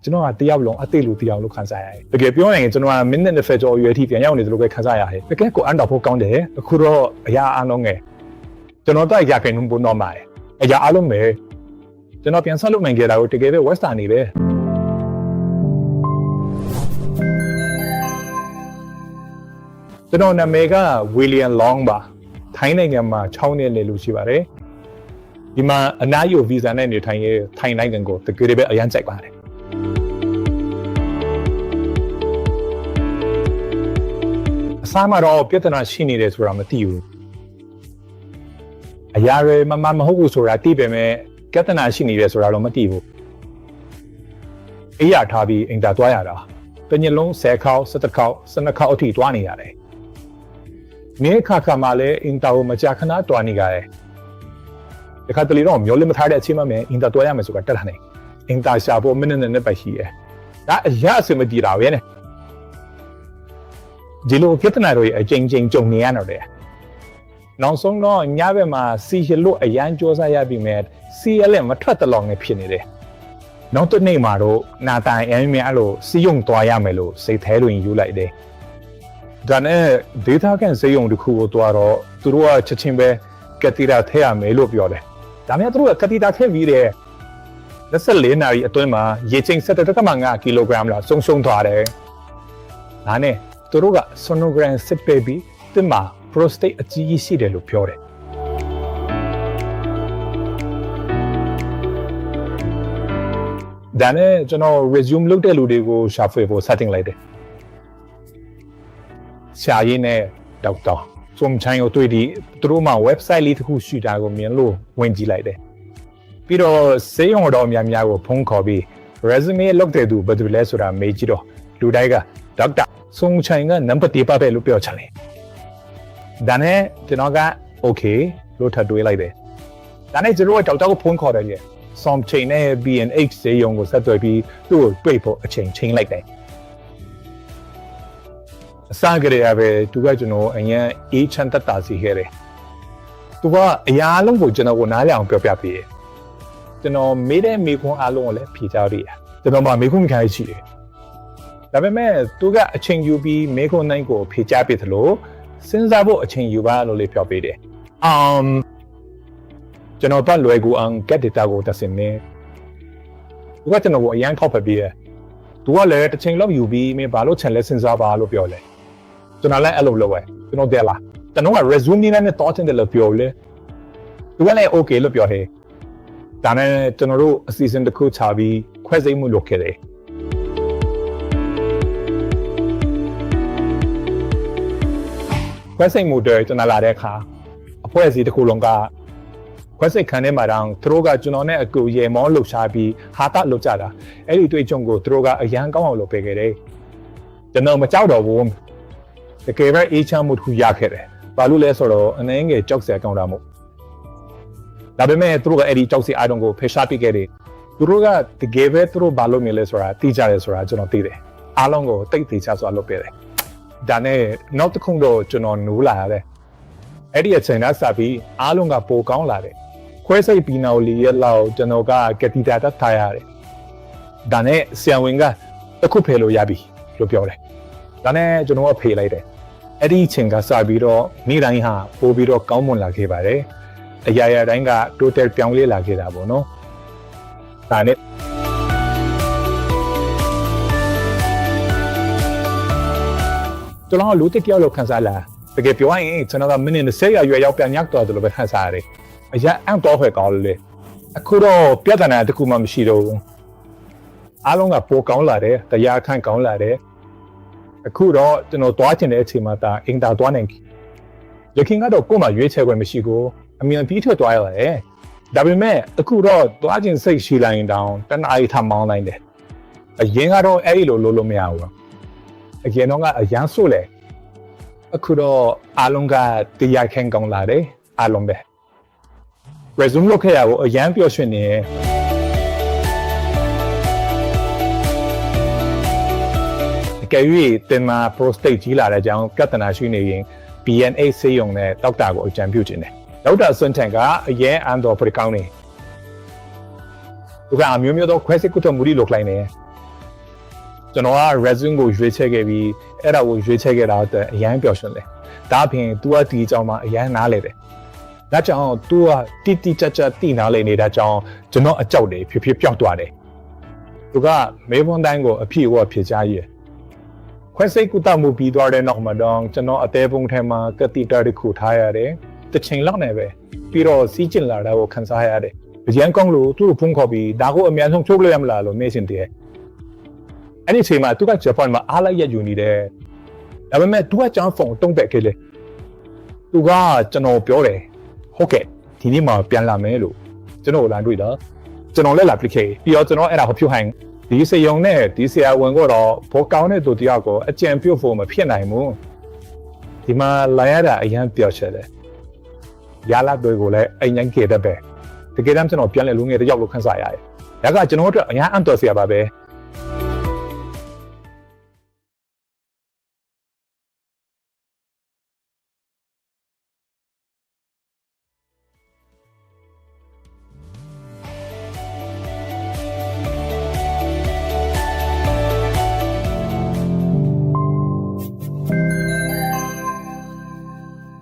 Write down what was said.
ကျွန်တော်ကတယောက်လုံးအသေးလို့တယောက်လို့ခံစားရတယ်တကယ်ပြောရင်ကျွန်တော်က minute 20ကျော်ရွယ်ထိပြန်ရောက်နေတယ်လို့ပဲခံစားရတယ်တကယ်ကိုအန်တော်ဖို့ကောင်းတယ်အခုတော့အရာအလုံးငယ်ကျွန်တော်တိုက်ရခိုင်မှုပေါ်တော့မှာအရာအလုံးပဲကျွန်တော်ပြန်ဆက်လုပ်နိုင်ကြတာကိုတကယ်ပဲ Western နေပဲကျွန်တော်နာမည်က William Long ပါထိုင်းနိုင်ငံမှာ6နှစ်နေလို့ရှိပါတယ်ဒီမှာအနားယူဗီဇာနဲ့နေထိုင်ရဲ့ထိုင်းနိုင်ငံကိုတကယ်ပဲအရန်ကြိုက်ပါတယ်အစားမှာတော့ပြဿနာရှိနေတယ်ဆိုတာမသိဘူးအရာတွေမဟုတ်ဘူးဆိုတာသိပေမဲ့ပြဿနာရှိနေတယ်ဆိုတာတော့မသိဘူးအေးရထားပြီးအင်တာသွားရတာတညလုံး10ခေါက်17ခေါက်12ခေါက်အထိသွားနေရတယ်နေခါမှလည်းအင်တာကိုမကြာခဏတွားနေကြတယ်ဒီခါတလေတော့မျိုးလည်းမထားတဲ့အချိန်မှမယ်အင်တာတွားရမယ်ဆိုတာတက်လာနေအင်တာရှာဖို့မိနစ်နဲ့ပဲရှိရဲဒါအရာအစမတည်တာပဲနဲ့ဒီလိုပြဿနာတွေအချိန်ချင်းကြုံနေရတော့တယ်နောက်ဆုံးတော့ညဘက်မှာစီရလို့အရန်ကြောစားရပြီမဲ့စီရလည်းမထွက်တလောင်နဲ့ဖြစ်နေတယ်နောက်တစ်နေ့မှာတော့နာတိုင်အင်းမြအဲ့လိုစီယုံတွားရမယ်လို့စိတ်แท้တွင်ယူလိုက်တယ်ဒါနဲ့ဒေတာကန်စေယုံတစ်ခုကိုတွားတော့သူတို့ကချက်ချင်းပဲကတိတာထည့်ရမယ်လို့ပြောတယ်ဒါမှမဟုတ်သူတို့ကကတိတာထည့်ပြီးတယ်24နာရီအတွင်းမှာရေချိန်17.5 ကီလိုဂရမ်လောက်ဆုံးသွားတယ်ဒါနဲ့သူတို့က sonogram စစ်ပေးပြီးတင်မှာ prostate အကြီးကြီးရှိတယ်လို့ပြောတယ်ဒါနဲ့ကျွန်တော် resume လုပ်တဲ့လူတွေကိုရှာဖွေဖို့ setting လိုက်တယ်ရှာရင်းနဲ့ဒေါက်တာစုံချိုင်းကိုတွေ့ပြီးသူတို့မှာ website လေးတစ်ခုရှိတာကိုမြင်လို့ဝင်ကြည့်လိုက်တယ်ပြီးတော့စေယုံတော်များများကိုဖုန်းခေါ်ပြီး resume လုပ်တဲ့သူဘယ်သူလဲဆိုတာမေးကြည့်တော့လူတိုင်းကဒေါက်တာစုံချိုင်းကနံပါတ်1ပါပဲလို့ပြောချင်တယ်ဒါနဲ့ကျွန်တော်က okay လို့ထပ်တွေးလိုက်တယ်ဒါနဲ့ကျွန်တော်ကဒေါက်တာကိုဖုန်းခေါ်တယ်စုံချိုင်းနဲ့ B&H စေယုံကိုဆက်သွယ်ပြီးသူ့ကိုတွေ့ဖို့အချိန်ချင်းလိုက်တယ်အစားကြရပဲသူကကျွန်တော်အရင်အေးချမ်းတက်တာစီခဲ့တယ်သူကအရာလုံးကိုကျွန်တော်ကိုနားလည်အောင်ပြောပြပေးတယ်ကျွန်တော်မေးတဲ့မေးခွန်းအလုံးကိုလည်းဖြေချရတယ်ကျွန်တော်မှမေးခွန်းခိုင်းရှိတယ်ဒါပေမဲ့သူကအချိန်ယူပြီးမေးခွန်းတိုင်းကိုဖြေချပေးသလိုစဉ်းစားဖို့အချိန်ယူပါလို့လေးပြောပေးတယ်ကျွန်တော်တော့လွယ်ကူအောင် get data ကိုတက်စင်နေသူကကျွန်တော်ကိုအရင်ထောက်ဖက်ပေးတယ်သူကလည်းတစ်ချိန်လောက်ယူပြီးမင်းဘာလို့ချန်လဲစဉ်းစားပါလို့ပြောလဲကျွန်တော်လည်းအဲ့လိုလုပ်ပဲကျွန်တော်တယ်လားကျွန်တော်က resume နဲ့တော့တင်တယ်လို့ပြောလေသူကလည်း okay လို့ပြောတယ်ဒါနဲ့ကျွန်တော်တို့အစီအစဉ်တစ်ခုချပြီးခွဲစိတ်မှုလုပ်ခဲ့တယ်ခွဲစိတ်မှုတွေကျွန်တော်လာတဲ့အခါအဖွဲ့အစည်းတစ်ခုလုံးကခွဲစိတ်ခံထဲမှာတောင်သူတို့ကကျွန်တော်နဲ့အကူရေမောလှုပ်ရှားပြီးဟာတလှုပ်ကြတာအဲ့ဒီတွေ့ကြုံကိုသူတို့ကအရန်ကောင်းအောင်လုပ်ပေးခဲ့တယ်ကျွန်တော်မကြောက်တော့ဘူးတကယ်ပဲအေးချမ်းမှုတစ်ခုရခဲ့တယ်ဘာလို့လဲဆိုတော့အနှင်းငယ်ကြောက်စရာကောင်းတာမို့ဒါပေမဲ့သူတို့ကအဲ့ဒီကြောက်စရာအတုံးကိုဖယ်ရှားပစ်ခဲ့တယ်သူတို့ကတကယ်ပဲသူတို့ဘာလို့မြင်လဲဆိုတာသိကြတယ်ဆိုတာကျွန်တော်သိတယ်အားလုံးကိုတိတ်သိချစွာလုပ်ပေးတယ်ဒါနဲ့နောက်တစ်ခုတော့ကျွန်တော်နိုးလာရတယ်အဲ့ဒီအချိန်ကစပြီးအားလုံးကပိုကောင်းလာတယ်ခွဲစိတ်ပြီးနောက်လေးရက်လောက်ကျွန်တော်ကကတိတာတက်ထားရတယ်ဒါနဲ့ဆရာဝန်ကတစ်ခုဖယ်လို့ရပြီလို့ပြောတယ်ဒါနဲ့ကျွန်တော်ကဖေးလိုက်တယ်အဲ့ဒီအချိန်ကစပြီးတော့နေ့တိုင်းဟာပို့ပြီးတော့ကောင်းမွန်လာခဲ့ပါတယ်အရာရာတိုင်းက total ပြောင်းလဲလာခဲ့တာပေါ့နော်ဒါနဲ့ကျွန်တော်လူတစ်ယောက်လောက်ခံစားလာတကယ်ပြောရင်ကျွန်တော်ကမိနစ်20ရာရွယ်ရောက်ပြန်ညက်တော်တယ်လို့ပဲခံစားရတယ်အရာအံ့တော်ဖွယ်ကောင်းလို့လေအခုတော့ပြဿနာတစ်ခုမှမရှိတော့ဘူးအားလုံးကပိုကောင်းလာတယ်တရားခန့်ကောင်းလာတယ်အခုတော့ကျွန်တော်တွားချင်တဲ့အချိန်မှာဒါအင်တာတွားနိုင်ရခင်ကတော့ကိုယ်မှရွေးချယ်ခွင့်မရှိဘူးအမြန်ပြီးထွက်တွားရတယ်ဒါပေမဲ့အခုတော့တွားချင်စိတ်ရှိလိုက်ရင်တောင်တနအီထမောင်းလိုက်တယ်အရင်ကတော့အဲ့ဒီလိုလုပ်လို့မရဘူးအရင်တော့ကအရန်ဆိုးလေအခုတော့အားလုံးကတရားခန့်ကောင်းလာတယ်အားလုံးပဲ resume လုပ်ခဲ့ရဖို့အရန်ပျော်ရွှင်နေကယ်၍တင်မာ prostate ကြီးလာတဲ့အကြောင်းပြဿနာရှိနေရင် B&H ဆေးရုံနဲ့ဒေါက်တာကိုအကြံပြုခြင်းတယ်ဒေါက်တာစွန့်ထန်ကအရင်အန်တော်ပရိကောင်းနေသူကအမျိုးမျိုးသောခွဲစိတ်ကုသမှုတွေလုပ်လိုက်နေ ကျွန်တော်က resume ကိုရွေးချယ်ခဲ့ပြီးအဲ့ဒါကိုရွေးချယ်ခဲ့တာအတွက်အရန်ပျော်ရွှင်တယ်ဒါအပြင် तू ကဒီအကြောင်းမှာအရန်နားလေတယ်ဒါကြောင့် तू ကတိကျကျတိနားလေနေတာကြောင့်ကျွန်တော်အကြောက်တယ်ဖြည်းဖြည်းပျောက်သွားတယ်သူကမေဘွန်တိုင်းကိုအဖြစ်အဝဖြစ်ချရည်ခွဲစိတ်ကုသမှုပြီးသွားတဲ့နောက်မှာတော့ကျွန်တော်အသေးပုံထဲမှာကတိတာတစ်ခုထားရတယ်တစ်ချိန်လောက်နေပဲပြီးတော့စီးကျင်လာတာကိုခန်းစားရတယ်။ရန်ကောင်းလို့သူ့ကိုဖုန်းခေါ်ပြီးဒါကိုအများဆုံးချုပ်လို့ရမလားလို့မေးရှင်တည်း။အဲ့ဒီအချိန်မှာသူကဂျပန်မှာအားလိုက်ရယူနေတယ်။ဒါပေမဲ့သူကကျွန်တော်ဖုန်းတုံးပက်ခဲ့လေ။သူကကျွန်တော်ပြောတယ်ဟုတ်ကဲ့ဒီနေ့မှပြန်လာမယ်လို့ကျွန်တော်လာတွေ့တာ။ကျွန်တော်လည်းလာပြခဲ့ပြီးတော့ကျွန်တော်အဲ့ဒါကိုဖြုတ်ဟိုင်းဒီစယုံနဲ့ဒီဆရာဝန်ကတော့ဘောကောင်းတဲ့သူတယောက်ကိုအကြံပြုတ်ဖို့မဖြစ်နိုင်ဘူး။ဒီမှာလာရတာအရန်ပျော်ချယ်တယ်။ရလာတွေကိုလည်းအရင်ကြည့်တတ်ပဲ။တကယ်တမ်းကျွန်တော်ပြန်လဲလူငယ်တယောက်လို့ခန်းစားရတယ်။ဒါကကျွန်တော်တို့အများအံ့တော်စရာပါပဲ။